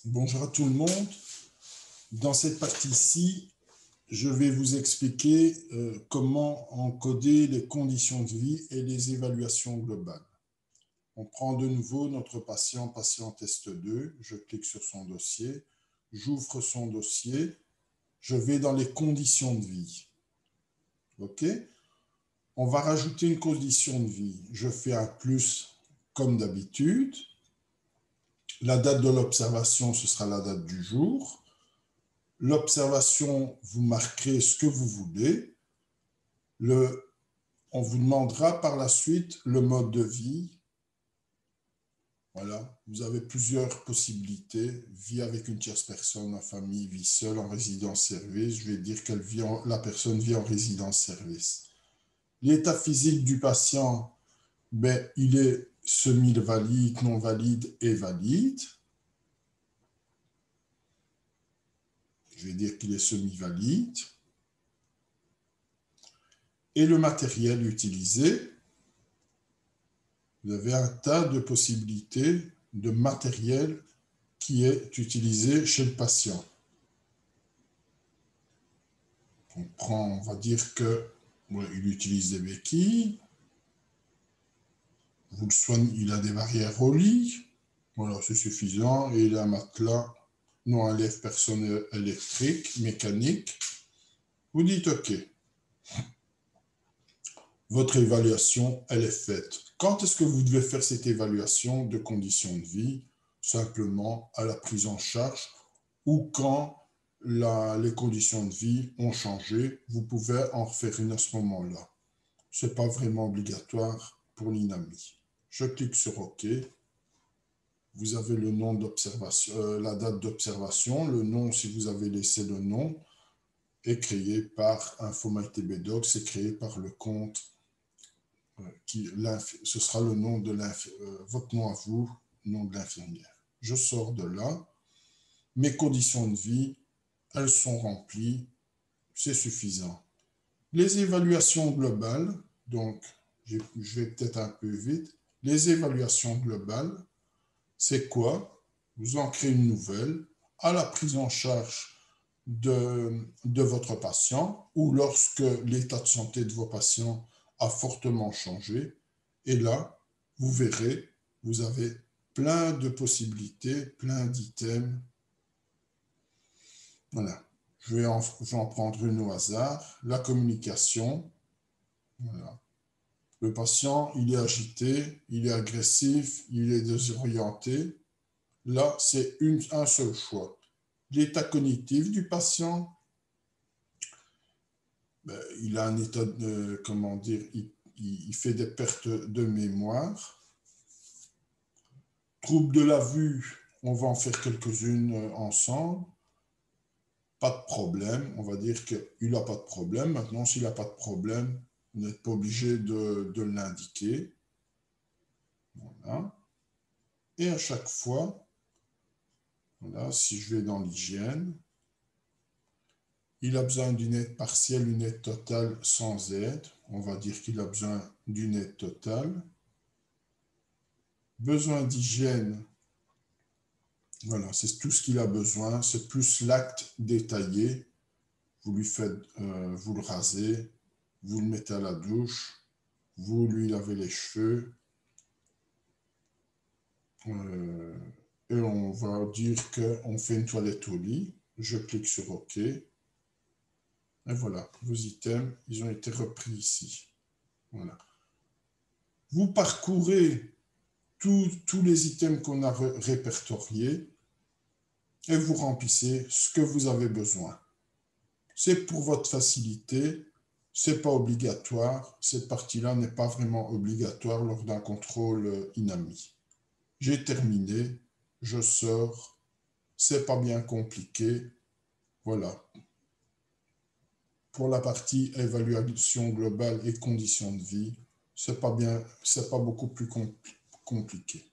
Bonjour à tout le monde. Dans cette partie-ci, je vais vous expliquer comment encoder les conditions de vie et les évaluations globales. On prend de nouveau notre patient test 2. Je clique sur son dossier. J'ouvre son dossier. Je vais dans les conditions de vie. OK? On va rajouter une condition de vie. Je fais un plus comme d'habitude. La date de l'observation, ce sera la date du jour. L'observation, vous marquerez ce que vous voulez. On vous demandera par la suite le mode de vie. Voilà, vous avez plusieurs possibilités. Vie avec une tierce personne, en famille, vie seule, en résidence-service. Je vais dire que la personne vit en résidence-service. L'état physique du patient, il est semi-valide, non valide et valide. Je vais dire qu'il est semi-valide. Et le matériel utilisé, vous avez un tas de possibilités de matériel qui est utilisé chez le patient. On va dire qu'il utilise des béquilles, vous le soignez, il a des barrières au lit, voilà, c'est suffisant, et il a un matelas non à lèvres personnel électrique, mécanique. Vous dites OK. Votre évaluation, elle est faite. Quand est-ce que vous devez faire cette évaluation de conditions de vie? Simplement à la prise en charge ou quand les conditions de vie ont changé, vous pouvez en refaire une à ce moment-là. Ce n'est pas vraiment obligatoire pour l'INAMI. Je clique sur OK. Vous avez le nom d'observation, la date d'observation, le nom si vous avez laissé le nom, est créé par InfoMyTBDoc, c'est créé par le compte. Ce sera le nom de votre nom à vous, nom de l'infirmière. Je sors de là. Mes conditions de vie, elles sont remplies. C'est suffisant. Les évaluations globales, donc je vais peut-être un peu vite. Les évaluations globales, c'est quoi? Vous en créez une nouvelle à la prise en charge de votre patient ou lorsque l'état de santé de vos patients a fortement changé. Et là, vous verrez, vous avez plein de possibilités, plein d'items. Voilà. Je vais en prendre une au hasard. La communication. Voilà. Le patient, il est agité, il est agressif, il est désorienté. Là, c'est un seul choix. L'état cognitif du patient, il a un état de, comment dire, il fait des pertes de mémoire. Troubles de la vue, on va en faire quelques-unes ensemble. Pas de problème, on va dire qu'il n'a pas de problème. Maintenant, s'il n'a pas de problème, vous n'êtes pas obligé de l'indiquer. Voilà. Et à chaque fois, voilà, si je vais dans l'hygiène, il a besoin d'une aide partielle, une aide totale sans aide. On va dire qu'il a besoin d'une aide totale. Besoin d'hygiène, voilà, c'est tout ce qu'il a besoin. C'est plus l'acte détaillé. Vous vous le rasez, vous le mettez à la douche, vous lui lavez les cheveux. Et on va dire qu'on fait une toilette au lit. Je clique sur OK. Et voilà, vos items, ils ont été repris ici. Voilà. Vous parcourez tous les items qu'on a répertoriés et vous remplissez ce que vous avez besoin. C'est pour votre facilité, ce n'est pas obligatoire. Cette partie-là n'est pas vraiment obligatoire lors d'un contrôle INAMI. J'ai terminé, je sors, c'est pas bien compliqué. Voilà. Pour la partie évaluation globale et conditions de vie, c'est pas beaucoup plus compliqué.